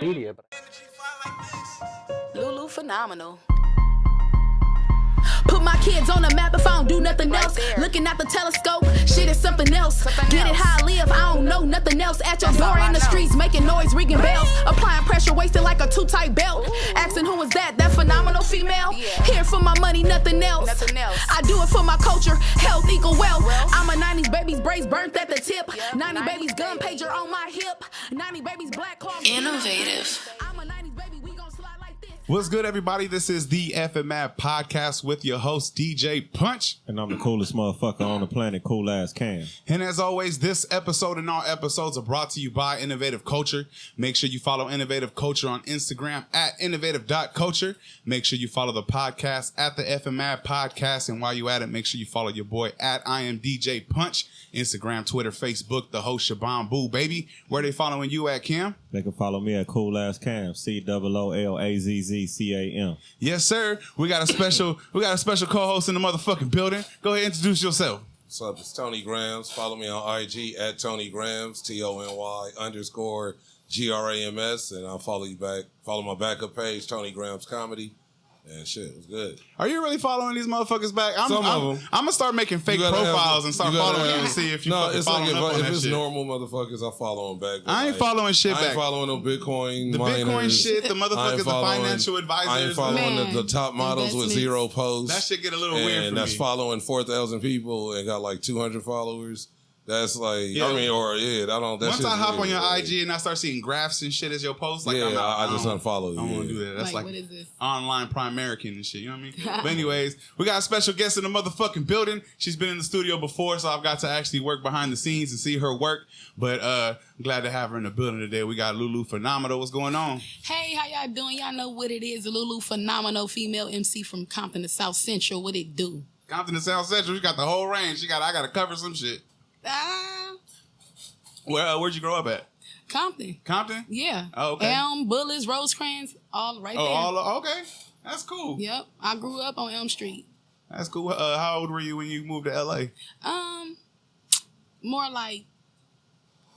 Media. Lulu phenomenal. Put my kids on the map if I don't do nothing else. there. Looking at the telescope, shit is something else. Get it how I live, I don't know nothing else. At your That's all door I in the know. streets, making noise, ringing bells. Applying pressure, wasted like a too-tight belt. Asking who was that phenomenal female? Yeah. Here for my money, nothing else. Nothing else. I do it for my culture, health equal wealth. Wealth. I'm a 90s baby's braids burnt at the tip. Yep, 90 90s babies gun baby. pager on my hip. 90 babies black car. Innovative. I'm a 90s baby, we gon' slide like this. What's good, everybody? This is the TFNMP podcast with your host, DJ Punch. And I'm the coolest motherfucker on the planet, CoolAzzCam. And as always, this episode and all episodes are brought to you by Innovative Culture. Make sure you follow Innovative Culture on Instagram at innovative.culture. Make sure you follow the podcast at the FMAD Podcast. And while you at it, make sure you follow your boy at I am DJ Punch. Instagram, Twitter, Facebook, the host Shabam Boo, baby. Where they following you at, Cam? They can follow me at CoolAzzCam, COOLAZZCAM. Yes, sir. We got a special co-host in the motherfucking building. Go ahead, introduce yourself. What's up? It's Tony Grams. Follow me on IG at Tony Grams, TONY_GRAMS, and I'll follow you back. Follow my backup page, Tony Grams Comedy, and shit, it was good. Are you really following these motherfuckers back? Some of them. I'm gonna start making fake You gotta profiles have- and start you gotta following them have- and see if you No, fucking it's like following up on if that it's shit. normal motherfuckers, I follow them back. but I ain't following shit I back. ain't following no Bitcoin The miners. Bitcoin shit, the I ain't motherfuckers, the following- financial advisors. I ain't following Man, the top models with investments. 0 posts. That shit get a little weird for And that's me. following 4,000 people and got like 200 followers. That's like, Yeah. I mean, or yeah, I don't. That Once I shit's hop on weird, your like- IG and I start seeing graphs and shit as your post, like yeah, I'm out. I just don't- unfollow I you. don't want to yeah. do that. That's like what is this? online Primerican and shit. You know what I mean? But anyways, we got a special guest in the motherfucking building. She's been in the studio before, so I've got to actually work behind the scenes and see her work. But I'm glad to have her in the building today. We got Lulu Phenomenal. What's going on? Hey, how y'all doing? Y'all know what it is. Lulu Phenomenal, female MC from Compton to South Central. What it do? Compton to South Central. You got the whole range. I got to cover some shit. Where'd you grow up at? Compton. Compton? Yeah. Oh, okay. Elm, Bullets, Rosecrans, all right there. Okay. That's cool. Yep. I grew up on Elm Street. That's cool. How old were you when you moved to LA? More like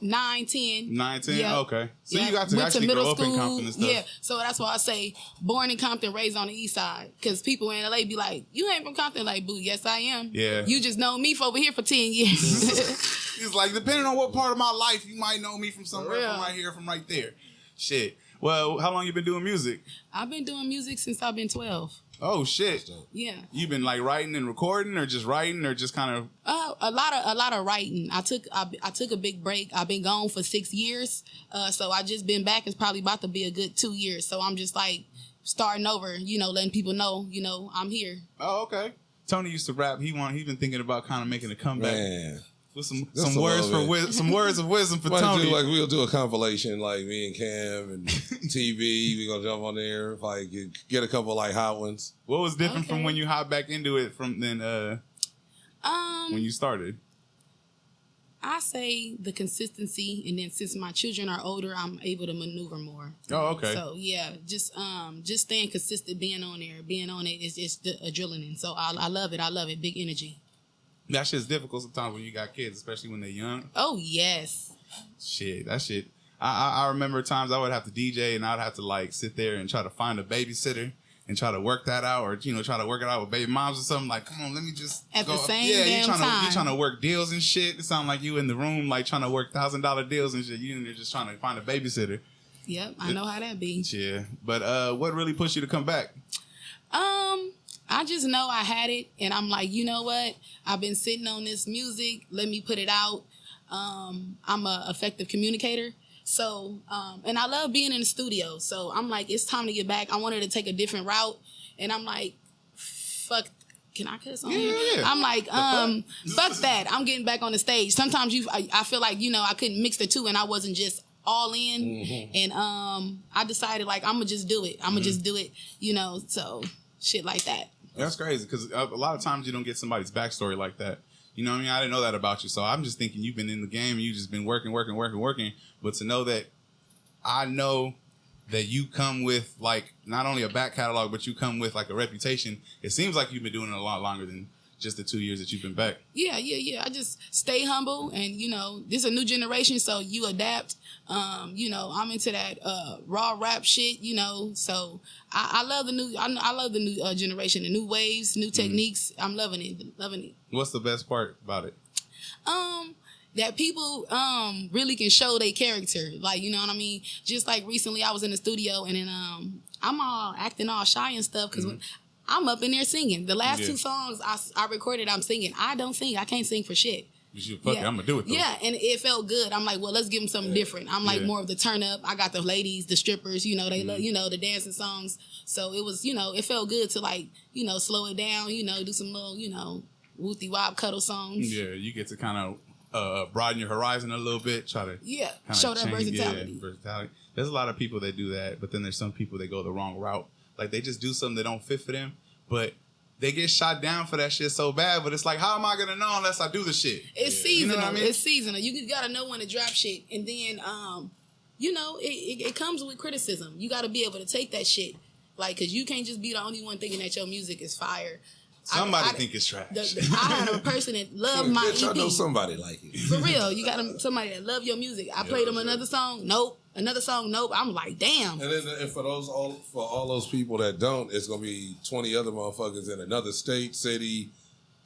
9, 10. 19? Yep. Okay. So Yeah. you got to Went actually middle grow up in Compton and stuff. Yeah, so that's why I say born in Compton, raised on the east side. Because people in LA be like, you ain't from Compton. Like, boo, yes, I am. Yeah. You just know me for over here for 10 years. It's like, depending on what part of my life, you might know me from somewhere, For real. from right here, from right there. Shit. Well, how long you been doing music? I've been doing music since I've been 12. Oh, shit. Yeah. You been like writing and recording or just writing or just kind of... A lot of writing. I took a big break. I've been gone for 6 years. So I just been back. It's probably about to be a good 2 years. So I'm just like starting over, letting people know, I'm here. Oh, okay. Tony used to rap. He been thinking about kind of making a comeback. Man. With some Just a words little for bit. some words of wisdom for Might Tony. we'll do a compilation like me and Cam and TV. We gonna jump on there, like get a couple like hot ones. What was different from Okay. when you hopped back into it from then when you started? I say the consistency, and then since my children are older, I'm able to maneuver more. Oh, okay. So yeah, just staying consistent, being on it is just the adrenaline. So I love it. Big energy. That shit's difficult sometimes when you got kids, especially when they're young. Oh yes. Shit, that shit. I remember times I would have to DJ and I'd have to like sit there and try to find a babysitter and try to work that out, or try to work it out with baby moms or something. Like, come on, let me just At go. the same yeah, damn time. you trying to work deals and shit. It sound like you in the room like trying to work $1,000 deals and shit. You in there just trying to find a babysitter. Yep, I know how that be. Yeah, but what really pushed you to come back? I just know I had it, and I'm like, you know what? I've been sitting on this music. Let me put it out. I'm a effective communicator. So, and I love being in the studio. So I'm like, it's time to get back. I wanted to take a different route. And I'm like, fuck, can I cuss on here? Yeah. I'm like, fuck that. I'm getting back on the stage. Sometimes I feel like, I couldn't mix the two and I wasn't just all in. Mm-hmm. And I decided like, I'm going to just do it. I'm going to just do it, so shit like that. That's crazy because a lot of times you don't get somebody's backstory like that. You know what I mean? I didn't know that about you. So I'm just thinking you've been in the game and you've just been working. But to know that I know that you come with like not only a back catalog, but you come with like a reputation. It seems like you've been doing it a lot longer than just the 2 years that you've been back? Yeah. I just stay humble, and this is a new generation, so you adapt. I'm into that raw rap shit. So I love the new. I love the new generation, the new waves, new techniques. I'm loving it. What's the best part about it? That people really can show their character, like, you know what I mean. Just like recently, I was in the studio, and then I'm all acting all shy and stuff because. I'm up in there singing. The last 2 songs I recorded, I'm singing. I don't sing. I can't sing for shit. Fuck it, I'm gonna do it though. Yeah, and it felt good. I'm like, well, let's give them something different. I'm like more of the turn up. I got the ladies, the strippers, they love, the dancing songs. So it was, it felt good to like, slow it down, do some little, wooty wop cuddle songs. Yeah, you get to kind of broaden your horizon a little bit, try to show that versatility. Yeah, versatility. There's a lot of people that do that, but then there's some people that go the wrong route. Like they just do something that don't fit for them, but they get shot down for that shit so bad. But it's like, how am I gonna know unless I do the shit? It's seasonal. You know what I mean? It's seasonal. You gotta know when to drop shit, and then it comes with criticism. You gotta be able to take that shit, like, cause you can't just be the only one thinking that your music is fire. Somebody think it's trash. I had a person that loved my EP. I know somebody like it. For real, you got somebody that love your music. I played them another song. Nope. Another song, nope. I'm like, damn. And for all those people that don't, it's gonna be 20 other motherfuckers in another state, city.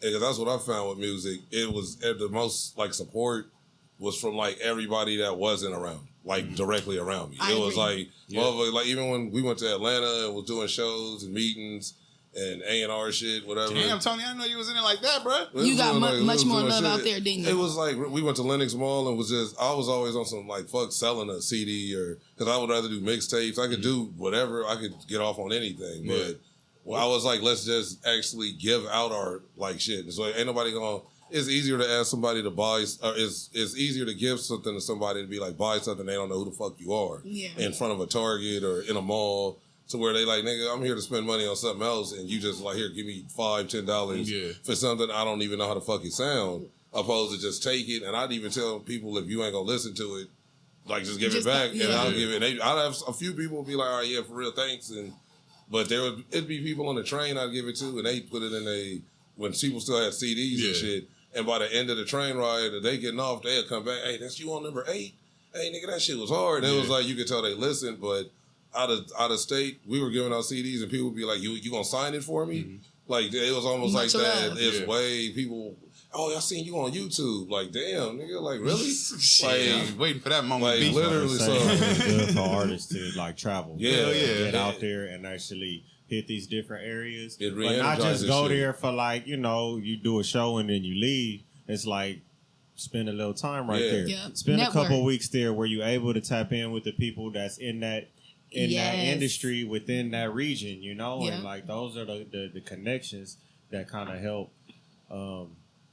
Because that's what I found with music. It was the most like support was from like everybody that wasn't around, like directly around me. It was like, like even when we went to Atlanta and was doing shows and meetings and A&R shit, whatever. Damn, Tony, I didn't know you was in it like that, bro. You got much more love out there, didn't you? It was like, we went to Lenox Mall and I was always on some like, fuck selling a CD because I would rather do mixtapes. I could do whatever. I could get off on anything. But I was like, let's just actually give out our like shit. So ain't nobody it's easier to ask somebody to buy, or it's easier to give something to somebody to be like, buy something they don't know who the fuck you are. Yeah. In front of a Target or in a mall. To where they like, nigga, I'm here to spend money on something else, and you just like, here, give me $5-10 for something I don't even know how the fuck it sound, opposed to just take it. And I'd even tell people, if you ain't gonna listen to it, like just give it back, and I'll give it. I'd have a few people be like, all right, yeah, for real, thanks. But it'd be people on the train I'd give it to, and they put it in when people still had CDs and shit. And by the end of the train ride, they getting off, they'd come back, hey, that's you on number 8. Hey, nigga, that shit was hard. It was like, you could tell they listened, but out of state, we were giving out CDs, and people would be like, "You gonna sign it for me?" Mm-hmm. Like it was almost Much like that. love. It's way people. Oh, I seen you on YouTube. Like, damn, nigga, like really? Like waiting for that moment. Like literally, so it's good for artists to like travel. Get out yeah. there and actually hit these different areas. It but not just go shit. there for like you do a show and then you leave. It's like spend a little time right there. Yeah. Spend Network. a couple weeks there where you're able to tap in with the people that's in that industry within that region, and like those are the connections that kind of help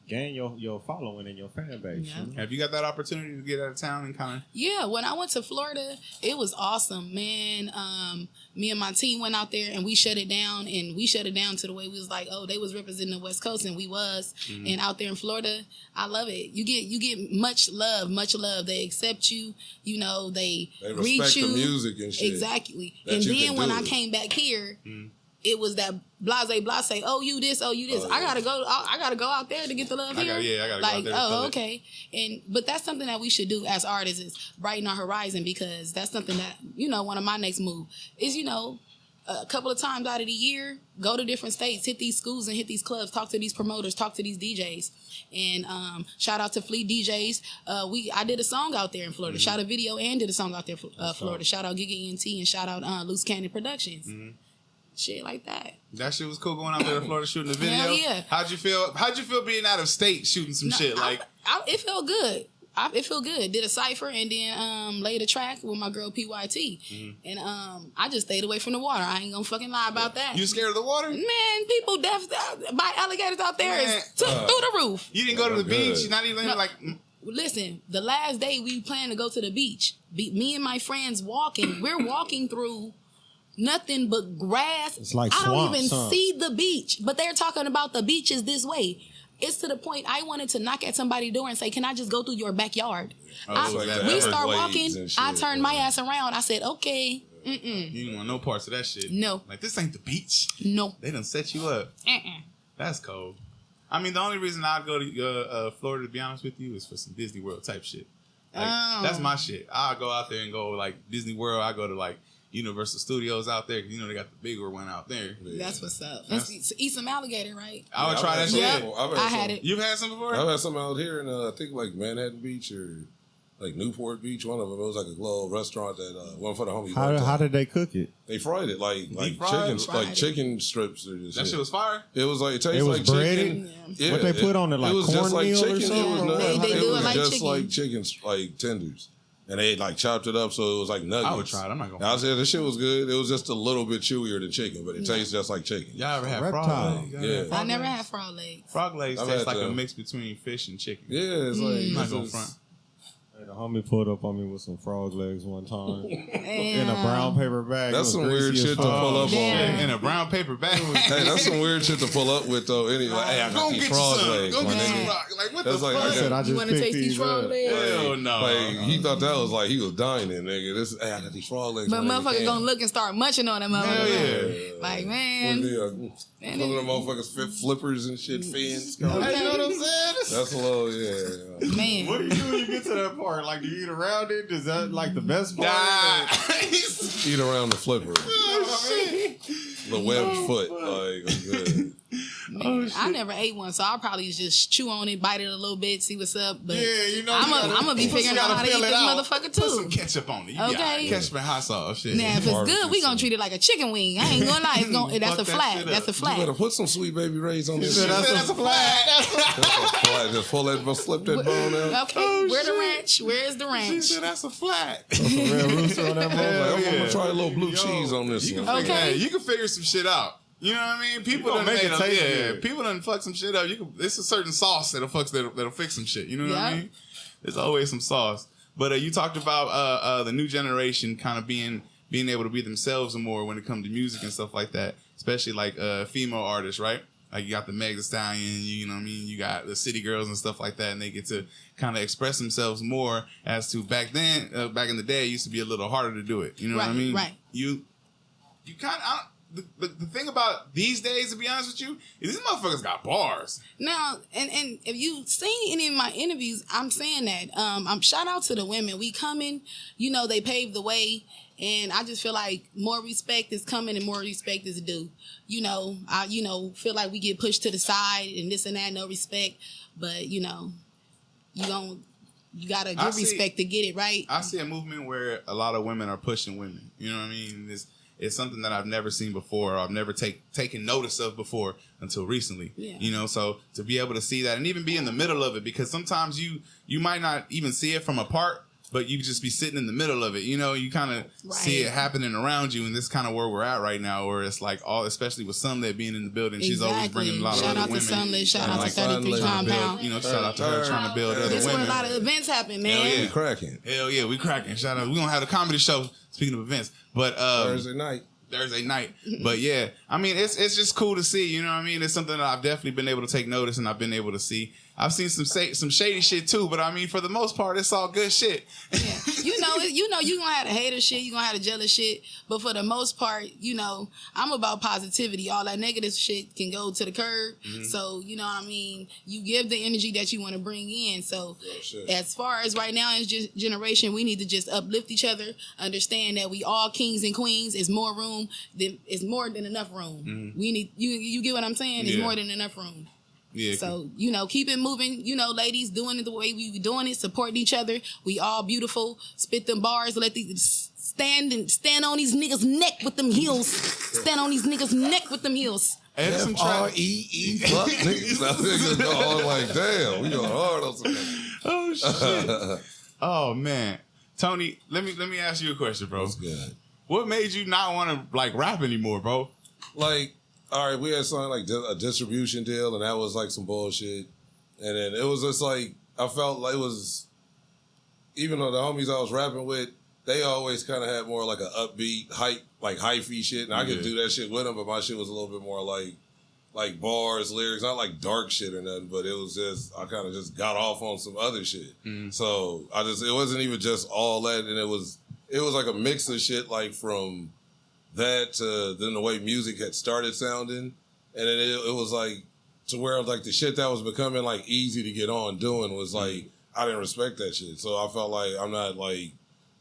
gain your following and your fan base. Yeah. Have you got that opportunity to get out of town and kind of? Yeah, when I went to Florida, it was awesome, man. Me and my team went out there and we shut it down, and we shut it down to the way we was like, oh, they was representing the West Coast, and we was. Mm-hmm. And out there in Florida, I love it. You get much love. They accept you. They greet respect you. the music and shit. Exactly. And then when I came back here. Mm-hmm. It was that blase. Oh, you this. Oh, you this. I gotta go. I gotta go out there to get the love here. I gotta like, go out there. Oh, okay. But that's something that we should do as artists is brighten our horizon, because that's something that one of my next move is a couple of times out of the year go to different states, hit these schools and hit these clubs, talk to these promoters, talk to these DJs, and shout out to Fleet DJs. I did a song out there in Florida, shot a video and did a song out there in Florida. Shout out Giga ENT and shout out Loose Cannon Productions. Mm-hmm. Shit like that. That shit was cool going out there to Florida shooting the video. Hell yeah. How'd you feel being out of state shooting some shit? Like it felt good. It felt good. Did a cypher and then laid a track with my girl PYT. Mm-hmm. And I just stayed away from the water. I ain't gonna fucking lie about that. You scared of the water? Man, people by alligators out there is through the roof. You didn't go to the beach? You're not even like. Listen, the last day we planned to go to the beach. Me and my friends walking. We're walking through nothing but grass. It's like I don't even swamps, see the beach, but they're talking about the beach is this way. It's to the point I wanted to knock at somebody's door and say, "Can I just go through your backyard?" We start walking. I turned my ass around. I said, "Okay." Mm-mm. You didn't want no parts of that shit. No. Like, this ain't the beach. No. They done set you up. That's cold. I mean, the only reason I'd go to Florida, to be honest with you, is for some Disney World type shit. Like, that's my shit. I'll go out there and go like Disney World. I go to like Universal Studios out there because they got the bigger one out there. That's what's up. Eat some alligator, right? I would try that shit. I had it. You've had some before? I've had some out here in I think like Manhattan Beach or like Newport Beach. One of them. It was like a little restaurant that one for the homies. How did they cook it? They fried it like chicken strips or just that shit was fire. It was like it tastes was like breaded? chicken. Yeah, what they put on it, like it was just like cornmeal or chicken. something? They do it like just chicken. like chicken, like tenders. And they like chopped it up so it was like nuggets. I would try it. I'm not gonna. I said the shit was good. It was just a little bit chewier than chicken, but it tastes just like chicken. Y'all ever had Reptile. frog legs? Yeah. I never had frog legs. Frog legs I've taste had like a them. mix between fish and chicken. Yeah, it's like I'm not it's gonna just- front. Hey, the homie pulled up on me with some frog legs one time in a Damn. brown paper bag. That's It was some weird greasy as shit to fuck. pull up Damn. on. In a brown paper bag. Hey, that's some weird shit to pull up with though. Anyway, hey, I got these frog legs. Go my get nigga. some frog. Like what That's the like- fuck? I I said, I You just want to picked taste these frog up. legs? Hell no. Like he thought that was like he was dining, nigga. This, hey, I got these frog legs. But my nigga, motherfucker damn. gonna look and start munching on them. Hell Motherfucker. yeah. Like, One man. day, one of them motherfuckers flippers and shit, fins. Hey, you know what I'm saying? That's a little, yeah. Man. What do you do when you get to that part? Like, do you eat around it? Is that like the best part? Nah. Eat around the flipper. The webbed foot. Like, good. I never ate one, so I'll probably just chew on it, bite it a little bit, see what's up. But Yeah, I'm gonna be figuring out how to eat this motherfucker Put some too. ketchup on it. You Okay. okay. Ketchup and hot sauce. Shit. Now, if it's good, we gonna treat it like a chicken wing. I ain't gonna lie, it's gonna, that's a Fuck that flat. shit That's a up. You better flat. put some Sweet Baby Rays on this said shit. that's a flat. That's a flat. Just pull that, slip that bone out. Okay, where the shit. ranch? Where is the She ranch? said that's a flat. Some real rooster on that Like, motherfucker. I'm yeah. gonna try a little blue Yo, cheese on this You can one. figure, Okay. hey, you can figure some shit out. You know what I mean? People gonna done make made it a, taste yeah, good. people done fuck some shit up. It's a certain sauce that'll fix some shit. You know what I Yeah. mean? There's always some sauce. But you talked about the new generation kind of being able to be themselves more when it comes to music and stuff like that, especially like female artists, right? Like you got the Meg Thee Stallion, you know what I mean? You got the City Girls and stuff like that, and they get to kind of express themselves more as to back then, back in the day, it used to be a little harder to do it. You know what I Right, mean? right. You kind of, the thing about these days, to be honest with you, is these motherfuckers got bars. Now, and if you've seen any of my interviews, I'm saying that. I'm shout out to the women. We coming, they paved the way, and I just feel like more respect is coming and more respect is due. I feel like we get pushed to the side and this and that, no respect. But you gotta give respect to get it right. I see a movement where a lot of women are pushing women. You know what I mean? It's something that I've never seen before, or I've never taken notice of before until recently. Yeah. So to be able to see that and even be in the middle of it, because sometimes you might not even see it from apart, but you just be sitting in the middle of it. You kind of see it happening around you, and this kind of where we're at right now, where it's like especially with Sunlit being in the building, she's always bringing a lot Shout of out other to women. Sunlit. Shout and out to like 33 trying to build, Compound. shout out to her trying to build other This is where women. a lot of events happen, Hell man. yeah. We cracking. Hell yeah, we cracking. Shout out. We gonna have a comedy show. Speaking of events, but Thursday night. But yeah, I mean, it's just cool to see. You know what I mean? It's something that I've definitely been able to take notice, and I've been able to see. I've seen some shady shit too, but I mean, for the most part, it's all good shit. Yeah. You gonna have the hater shit, you gonna have the jealous shit, but for the most part, I'm about positivity. All that negative shit can go to the curb. Mm-hmm. So you know what I mean. You give the energy that you want to bring in. So shit. as far as right now in generation, we need to just uplift each other. Understand that we all kings and queens. It's more room. It's more than enough room. Mm-hmm. We need you get what I'm saying? It's Yeah. more than enough room. Yeah. So, keep it moving. Ladies doing it the way we doing it, supporting each other. We all beautiful. Spit them bars. Let these stand on these niggas' neck with them heels. Stand on these niggas' neck with them heels. And some track. F-R-E-E. Fuck niggas. That niggas going like, damn, we going hard on some Oh shit. Oh man, Tony, let me ask you a question, bro. That's good. What made you not want to like rap anymore, bro? Like, all right, we had something like a distribution deal, and that was like some bullshit. And then it was just like, I felt like it was, even though the homies I was rapping with, they always kind of had more like an upbeat, hyphy shit. And I could do that shit with them, but my shit was a little bit more like bars, lyrics, not like dark shit or nothing, but it was just, I kind of just got off on some other shit. So it wasn't even just all that. And it was like a mix of shit, like from that to then the way music had started sounding. And then it was like, to where like the shit that was becoming like easy to get on doing was like I didn't respect that shit. So I felt like I'm not like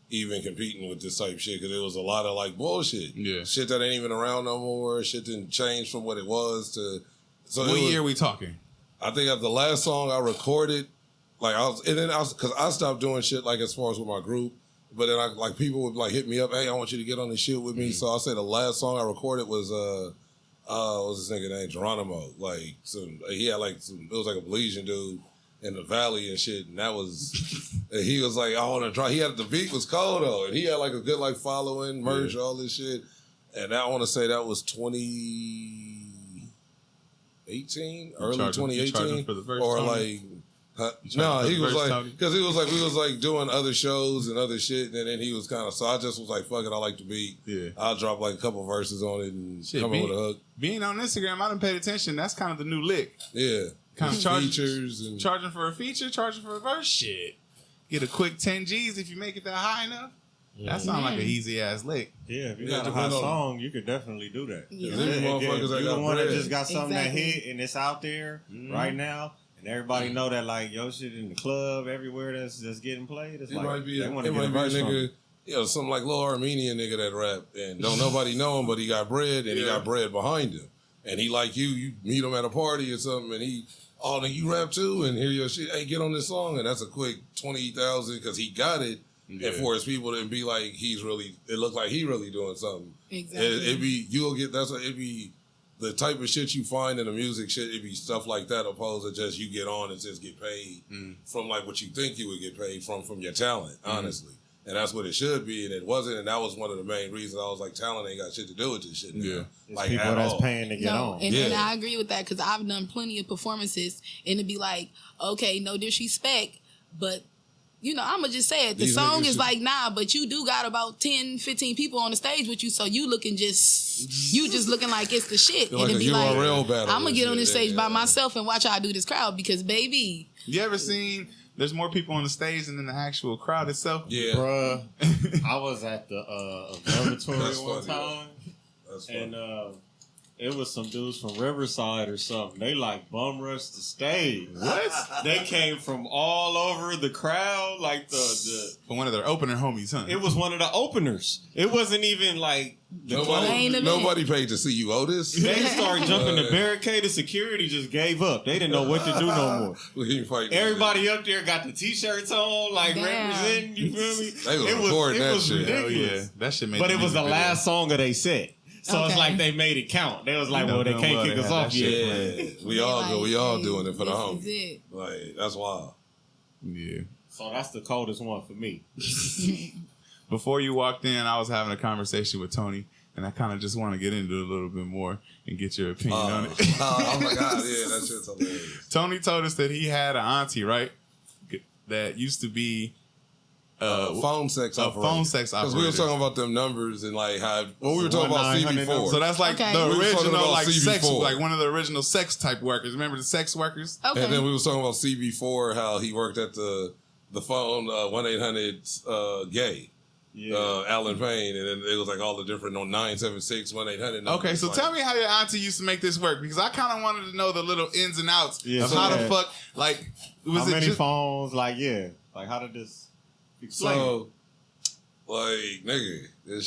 even competing with this type of shit because it was a lot of like bullshit. Yeah. Shit that ain't even around no more. Shit didn't change from what it was to. So what year are we talking? I think the last song I recorded, like because I stopped doing shit like as far as with my group, but then like people would like hit me up, hey, I want you to get on this shit with me. So I'll say the last song I recorded was what was this nigga named Geronimo? Like he had like it was like a Belizean dude in the valley and shit, and that was and he was like, I want to try. He had the beat was cold though, and he had like a good like following, merch, all this shit, and I want to say that was 2018, early 2018, or like. No, he was like because he was like we was like doing other shows and other shit, and then he was kind of so I just was like fuck it, I like the beat. Yeah, I'll drop like a couple verses on it and come up with a hook. Being on Instagram, I done paid attention. That's kind of the new lick. Yeah, kind of features and charging for a feature, charging for a verse. Shit, get a quick 10 G's if you make it that high enough. Yeah. That sounds like a easy ass lick. Yeah, if you got a hot song, you could definitely do that. Yeah. If you're the one that just got something that hit and it's out there right now. And everybody know that like yo shit in the club everywhere that's getting played. It's it like might be a nigga, some like little Armenian nigga that rap and don't nobody know him, but he got bread and he got bread behind him. And he like you meet him at a party or something, and he nigga, you rap too, and hear your shit. Hey, get on this song, and that's a quick 20,000 because he got it. Yeah. And for his people to be like it looked like he really doing something. Exactly. It'd be the type of shit you find in the music shit, it'd be stuff like that opposed to just you get on and just get paid from like what you think you would get paid from your talent, honestly. And that's what it should be, and it wasn't, and that was one of the main reasons I was like, talent ain't got shit to do with this shit now. Yeah. Like people that's paying to get on. And I agree with that because I've done plenty of performances, and it'd be like, okay, no disrespect, but you know, I'm going to just say it. The song is like, nah, but you do got about 10, 15 people on the stage with you, so you just looking like it's the shit. And it'd be like, I'm going to get on this stage by myself and watch how I do this crowd because, baby. You ever seen there's more people on the stage than in the actual crowd itself? Yeah. Bruh, I was at the observatory one time, and it was some dudes from Riverside or something. They like bum rushed the stage. What? They came from all over the crowd, like the For one of their opener homies, huh? It was one of the openers. It wasn't even like nobody paid to see you, Otis. They started jumping the barricade. The security just gave up. They didn't know what to do no more. Everybody up there got the t-shirts on, like representing. You feel me? They was recording that shit. Ridiculous. That shit made. But it was the last song of they set. So it's like they made it count. They was like, well, they can't kick us off yet. Yeah, we all doing it for the home. It. Like, that's wild. Yeah. So that's the coldest one for me. Before you walked in, I was having a conversation with Tony, and I kind of just want to get into it a little bit more and get your opinion on it. Oh my God, yeah, that shit's hilarious. Tony told us that he had an auntie, right? That used to be phone sex operator. Because we were talking about them numbers and like how we were talking about CB4. So that's like the original like sex, like one of the original sex type workers. Remember the sex workers? Okay. And then we was talking about CB4, how he worked at the phone 1-800 gay. Yeah. Alan Payne, and then it was like all the different 976 1-800. Okay, so tell me how your auntie used to make this work because I kind of wanted to know the little ins and outs of how the fuck like was how many phones like how did this explain? So like nigga, that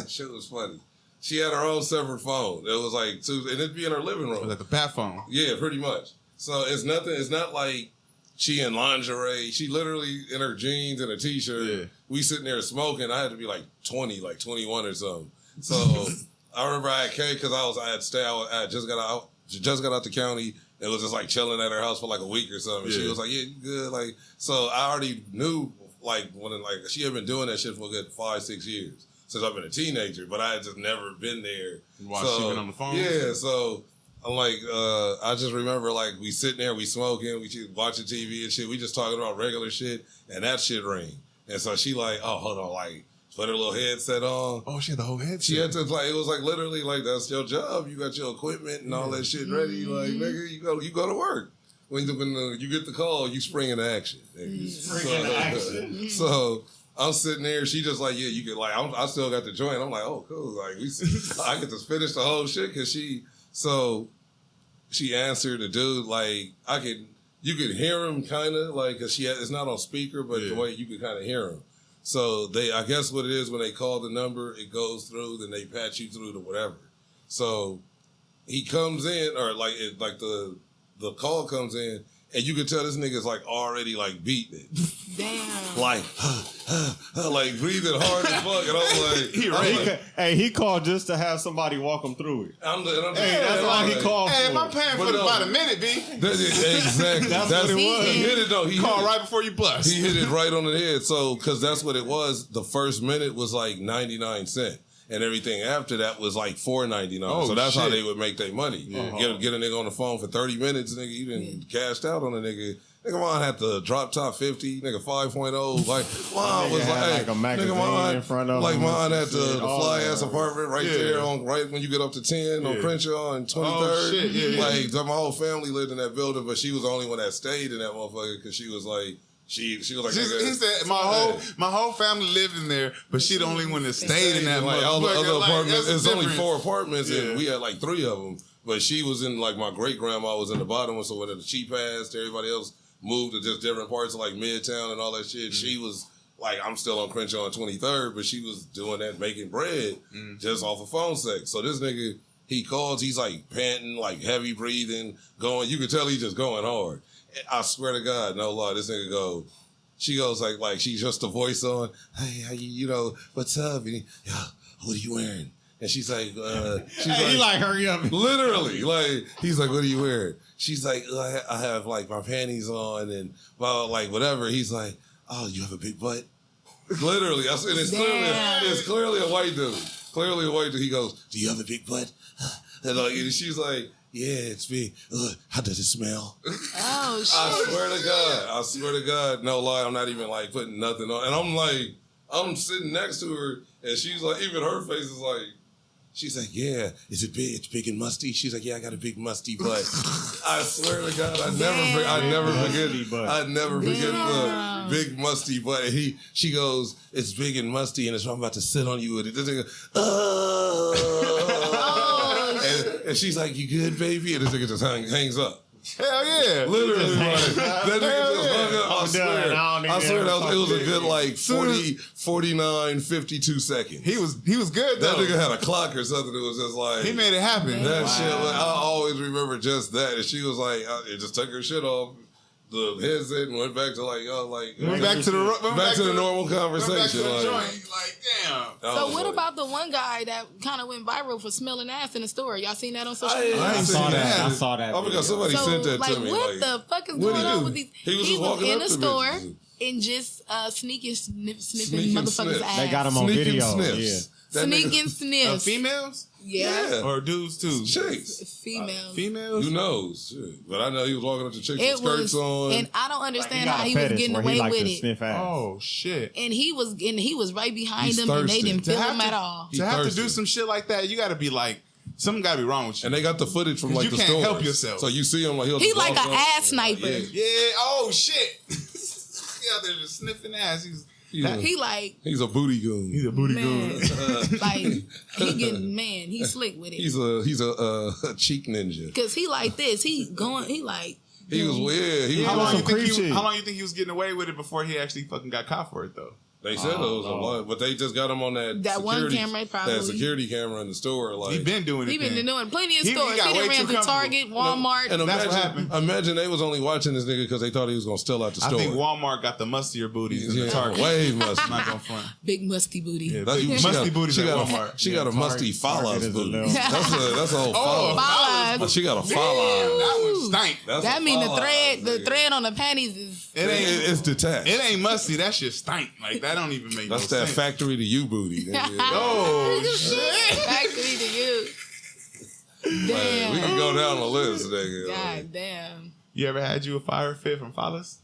shit was funny. She had her own separate phone. It was like two, and it'd be in her living room, like the bat phone. Yeah, pretty much. So it's nothing. It's not like she in lingerie. She literally in her jeans and a t-shirt. Yeah. We sitting there smoking. I had to be like 20, like 21 or something. So I remember I had cake because I just got out the county. It was just like chilling at her house for like a week or something. Yeah. She was like, "Yeah, you good?" Like, so I already knew like she had been doing that shit for a good 5-6 years since I've been a teenager, but I had just never been there. While she been on the phone? Yeah, so I'm like, I just remember like we sitting there, we smoking, we watching TV and shit. We just talking about regular shit, and that shit rang. And so she like, oh, hold on, like put her little headset on. Oh, she had the whole headset. She had to like, it was like literally like that's your job. You got your equipment and all that shit ready. Like nigga, you go to work. When you get the call, you spring into action. So I'm sitting there. She just like, yeah, you get like, I still got the joint. I'm like, oh, cool. Like I get to finish the whole shit because she. So she answered. The dude, like, you could hear him kind of, like, cause it's not on speaker, but the way you could kind of hear him. So I guess what it is when they call the number, it goes through, then they patch you through to whatever. So he comes in, or the call comes in, and you can tell this nigga's like already like beating it. Damn. Like breathing hard as fuck. And I'm like, hey, he called just to have somebody walk him through it. That's all he called Hey, for. if I'm paying for about a minute, B. Exactly. That's what it was. He hit it though. He Call right before you bust. He hit it right on the head. So, because that's what it was. The first minute was like 99 cents. And everything after that was like $4.99. Oh, so that's shit. how they would make their money. Get a nigga on the phone for 30 minutes, nigga. You didn't cashed out on a nigga. Nigga mine had the drop top 50, nigga 5.0. Like mine was like a magazine nigga mine, in front of like him. mine had the fly ass apartment right there on right when you get up to 10 on Crenshaw and 23rd. Oh, shit. Yeah. Like my whole family lived in that building, but she was the only one that stayed in that motherfucker because she was like. She was like, He said my whole family lived in there, but she the only one that stayed in that. Like all the other apartments, it's only 4 apartments, Yeah. and we had like 3 of them. But she was in like my great grandma was in the bottom one, so when she passed, everybody else moved to just different parts of like Midtown and all that shit. She was like, I'm still on Crenshaw on 23rd, but she was doing that making bread just off of phone sex. So this nigga, he calls, he's like panting, like heavy breathing, going. You could tell he's just going hard. I swear to God, no lie, this nigga go. She goes like she's just a voice on. Hey, how you know what's up? And what are you wearing? And she's like, He like hurry up. Literally, like he's like, what are you wearing? She's like, I have like my panties on and like whatever. He's like, oh, you have a big butt. Literally, I said it's clearly a white dude. Clearly a white dude. He goes, do you have a big butt? And she's like. Yeah, it's big. How does it smell? Oh, shit. I swear to God, no lie, I'm not even like putting nothing on. And I'm sitting next to her, and she's like, even her face is like, she's like, yeah, is it big? It's big and musty? She's like, yeah, I got a big musty butt. I swear to God, I never forget the big musty butt. And she goes, it's big and musty, and it's I'm about to sit on you with it. This nigga, and she's like, you good, baby? And this nigga just hangs up. Hell yeah. Literally, like, that nigga just hung up. I swear it was a good like 49, 52 seconds. He was good though. That nigga had a clock or something. It was just like. He made it happen. That shit, like, I always remember just that. And she was like, it just took her shit off the headset and went back to like, back to the normal conversation. Back to the like, joint. Like, damn. So what about the one guy that kind of went viral for smelling ass in the store? Y'all seen that on social media? I saw that. Oh my God, somebody sent that to me. What the fuck is going on with these? He was in the store bitches. and just sneaking sniffing Sneak and motherfuckers' sniff. ass. They got him on Sneak and video. sniffs. Yeah. Sneak and sniffs. Females? Yeah. Or dudes too? Chicks. Females. Who knows? Shit. But I know he was walking up to chicks with skirts on. And I don't understand how got a he was fetish getting where away he like with to it. sniff ass. Oh shit. And he was right behind He's them and they thirsty. didn't To feel have him to- at all. To have to thirsty. do some shit like that, you got to be like, something got to be wrong with you. And they got the footage from like You the can't stores. help yourself. So you see him like He like an ass sniper. Yeah. Oh shit. He out there just sniffing ass. He like He's a booty goon. He's a booty man, goon. like he slick with it. He's a cheek ninja. Cause he like this. He How long some you think creep shit. how long you think he was getting away with it before he actually fucking got caught for it though? They said it was a lot, but they just got him on that one security- camera, probably. that security camera in the store. Like He been doing it. He been then. doing plenty of He stores. got He done way ran too through Target, Walmart. And That's what happened. Imagine they was only watching this nigga because they thought he was gonna steal out the I store. think Walmart got the mustier booties than the Target. way musty. I'm not gonna front. Big musty booty. Yeah, That's- big she musty got- booties she at got a- Walmart. She got a musty Target follows is a booty. little- That's a whole follow. Follows. She got a follow. That one stank. That mean the thread on the panties is It's detached. It ain't musty. That shit stank. Like that don't even make That's no that sense. factory to you booty. nigga. Oh shit. factory to you. Damn. We can go down the list, nigga. God damn. You ever had you a fire fit from Follis?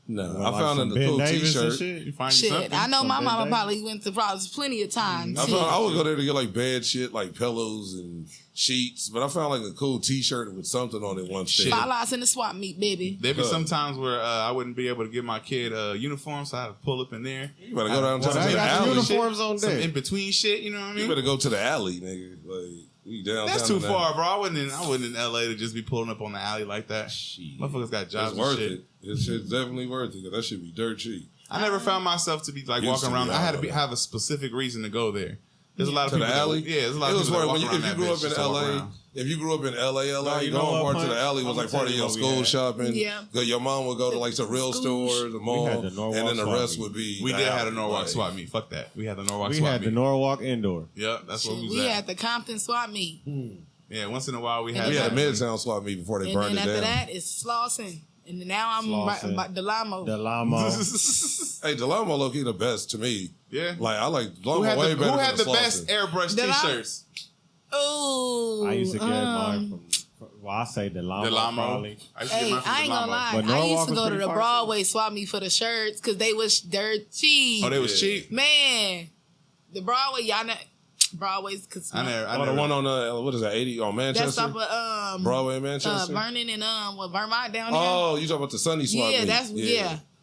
No, Like I found some in the Ben cool Davis and t-shirt. shit? You find you Shit, something? I know my Some mama big probably went to Flowers plenty of times. I would go there to get like bad shit, like pillows and sheets. But I found like a cool t-shirt with something on it one day. Follows in the swap meet, baby. There be some times where I wouldn't be able to give my kid a uniform, so I had to pull up in there. You better go down to They the got the alley. uniforms on Some there. in between shit, you know what I You mean? better go to the alley, nigga. Like, you We downtown. That's too far, bro. I wasn't in LA to just be pulling up on the alley like that. Motherfuckers got jobs. It's worth and shit. it. This shit's definitely worth it. Cause that should be dirt cheap. I never found myself to be like walking around. I had to have a specific reason to go there. There's a lot of to people. the alley. There's a lot of people that walk around if you grew up in LA. If you grew up in LA, you going part to the alley was like part of your school shopping. Yeah. Your mom would go to like the real store, the mall, and then the rest would be. We did have a Norwalk swap meet. Fuck that. We had the Norwalk swap meet. We had the Norwalk indoor. Yep, that's what we was We at. had the Compton swap meet. Yeah, once in a while we had. We had a Midtown swap meet before they burned it down. And then after that, it's Slauson. And now I'm about Delamo. Hey, Delamo low key the best to me. Yeah. Like I like Delamo way better Who than had the Slauson. best airbrush t-shirts? Oh, I used to get mine from. Well, I say Delamo. Probably. Hey, I ain't gonna lie. But I used Norwalk to was go to pretty the far, Broadway swap meet for the shirts because they was dirt cheap. Oh, they was cheap. Man, the Broadway, y'all know. Broadway's because I never. the one on what is that? 80 on Manchester. that's up at Broadway in Manchester. Vernon and Vermont down there. Oh, you talking about the Sunny swap meet?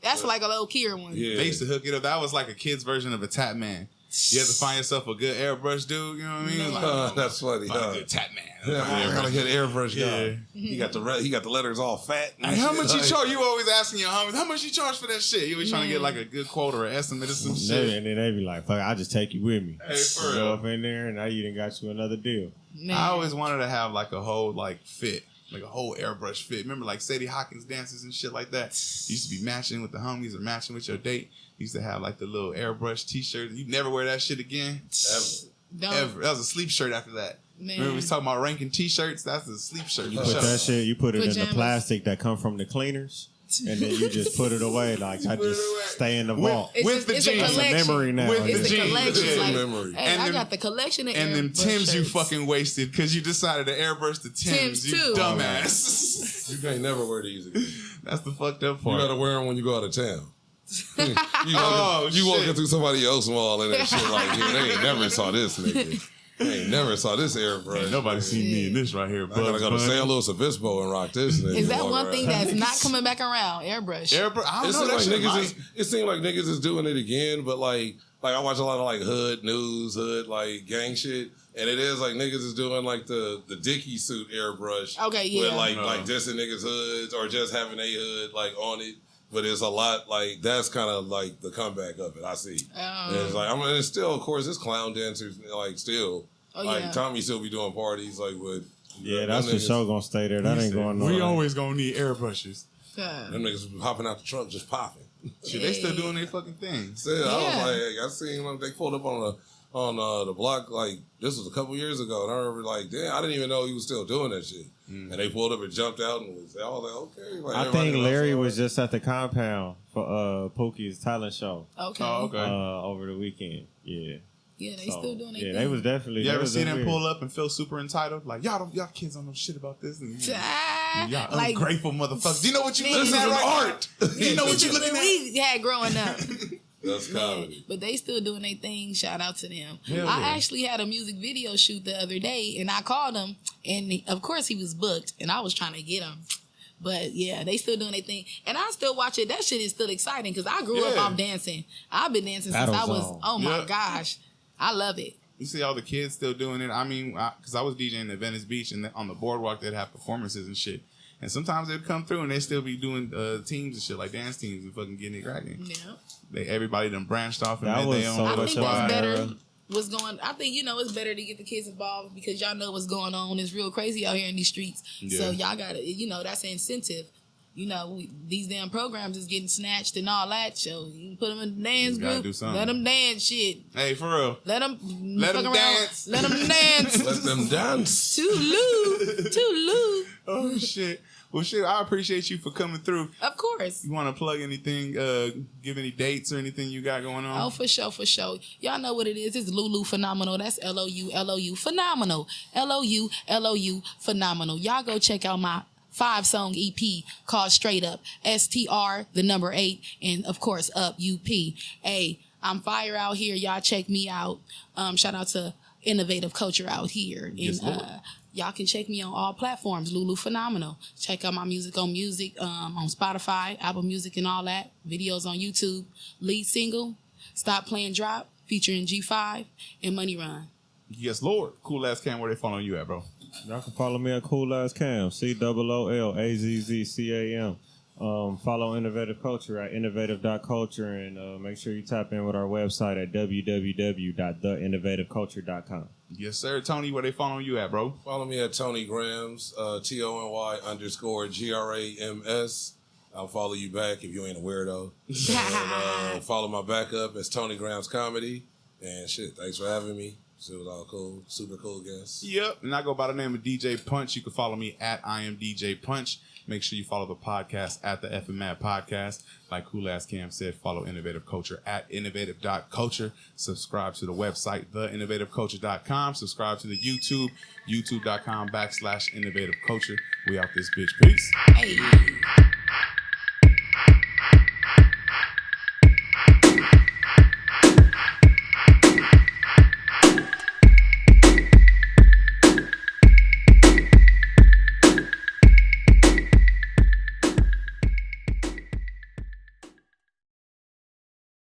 That's like a little Kier one. Yeah. They used to hook it up. That was like a kid's version of a tap man. You have to find yourself a good airbrush dude. You know what I mean? Like, That's funny. find a good tap man. I gotta get airbrush guy. Yeah. He got the letters all fat. Hey, how much you charge? You always asking your homies, how much you charge for that shit? You always trying to get like a good quote or an estimate or some shit. And then they be like, fuck, I'll just take you with me. Hey, for Go real. up in there and now you done got you another deal. Man. I always wanted to have like a whole like fit. Like a whole airbrush fit. Remember like Sadie Hawkins dances and shit like that? You used to be matching with the homies or matching with your date. You used to have like the little airbrush t-shirt. You never wear that shit again. Ever. That was a sleep shirt after that. Man. Remember we was talking about ranking t-shirts? That's a sleep shirt. You put that shit, you put it in the Pajamas. plastic that come from the cleaners. And then you just put it away. Like, I just stay in the vault. With the it's jeans. a It's a collection. memory now. With the It's a jeans. collection. Yeah. Like, Memory. hey, And I them- got the collection of And them airbrush Tims you shirts. fucking wasted because you decided to airbrush the Tims. Tims, You too. dumbass. You can't never wear these again. That's the fucked up You part. gotta wear them when you go out of town. Oh, walking shit. through somebody else's mall and that shit like, yeah, they ain't never saw this nigga. They ain't never saw this airbrush. Ain't nobody seen me in this right here. I gotta go to San Luis Obispo and rock this nigga. Is that walk one around. thing that's not coming back around? Airbrush. Airbrush. I It don't know. seems That like shit it seems like niggas is doing it again, but like I watch a lot of like hood news, like gang shit, and it is like niggas is doing like the Dickie suit airbrush. Okay, yeah. With like dissing niggas hoods or just having a hood like on it. But it's a lot like that's kind of like the comeback of it. I see. And it's like it's still, of course, it's clown dancers like still. Like Tommy still be doing parties like with. Yeah, that's for sure gonna stay there. That ain't going nowhere. We always gonna need airbrushes. Them niggas hopping out the truck just popping. Shit, they still doing their fucking thing. Still, I was like, I seen them. They pulled up on the block like this was a couple years ago, and I remember like, damn, I didn't even know he was still doing that shit. And they pulled up and jumped out, and I was like, okay. Like, I think Larry was just at the compound for Pookie's talent show. Okay. Oh, okay. Over the weekend. Yeah. Yeah, they still doing their Yeah, thing. they was definitely. You ever was seen them weird. pull up and feel super entitled? Like y'all kids don't know shit about this. And y'all Like, ungrateful motherfuckers. Do you know what you This looking This at is right art. You know what this you is looking what at? we had growing up. That's comedy. But they still doing their thing. Shout out to them. Hell I yeah. actually had a music video shoot the other day, and I called him, and of course he was booked, and I was trying to get him. But yeah, they still doing their thing, and I still watch it. That shit is still exciting because I grew up Yeah. off dancing. I've been dancing since I was. Battle Oh my Yeah. gosh, I love it. You see all the kids still doing it. I mean, because I was DJing at Venice Beach, and on the boardwalk they'd have performances and shit. And sometimes they'd come through and they still be doing teams and shit, like dance teams and fucking getting it cracking. Yeah, Everybody done branched off and That made was their so own I little think much that's squad. better. What's going? I think it's better to get the kids involved because y'all know what's going on. It's real crazy out here in these streets. So y'all got to, that's an incentive. These damn programs is getting snatched and all that. So you can put them in the dance You gotta group. do something. Let them dance shit. Hey, for real. Let them Let 'em fuck around. dance. Let them dance. Let them dance. Toodaloo. Oh shit. Well, shit. I appreciate you for coming through. Of course. You want to plug anything? Give any dates or anything you got going on? Oh, for sure. Y'all know what it is. It's Lulu Phenomenal. That's Lou Phenomenal. Lou Phenomenal. Y'all go check out my 5-song EP called Straight Up. STR, the number 8, and of course up UP. Hey, I'm fire out here. Y'all check me out. Shout out to Innovative Culture out here. And Yes, Lord. y'all can check me on all platforms. Lulu Phenomenal. Check out my music on Spotify, Apple Music, and all that. Videos on YouTube. Lead single, Stop Playing Drop, featuring G5 and Money Run. Yes, Lord. CoolAzzCam, where they following you at, bro? Y'all can follow me at CoolAzzCam, COOLAZZCAM. Follow Innovative Culture at innovative.culture, and make sure you tap in with our website at www.theinnovativeculture.com. Yes, sir. Tony, where they following you at, bro? Follow me at Tony Grams, TONY_GRAMS. I'll follow you back if you ain't a weirdo. And, follow my backup as Tony Grams Comedy. And shit, thanks for having me. It was all cool. Super cool guest. Yep. And I go by the name of DJ Punch. You can follow me at I am DJ Punch. Make sure you follow the podcast at the FMAD Podcast. Like CoolAzzCam said, follow Innovative Culture at innovative.culture. Subscribe to the website, theinnovativeculture.com. Subscribe to the YouTube, youtube.com/innovativeculture. We out this bitch. Peace. Hey.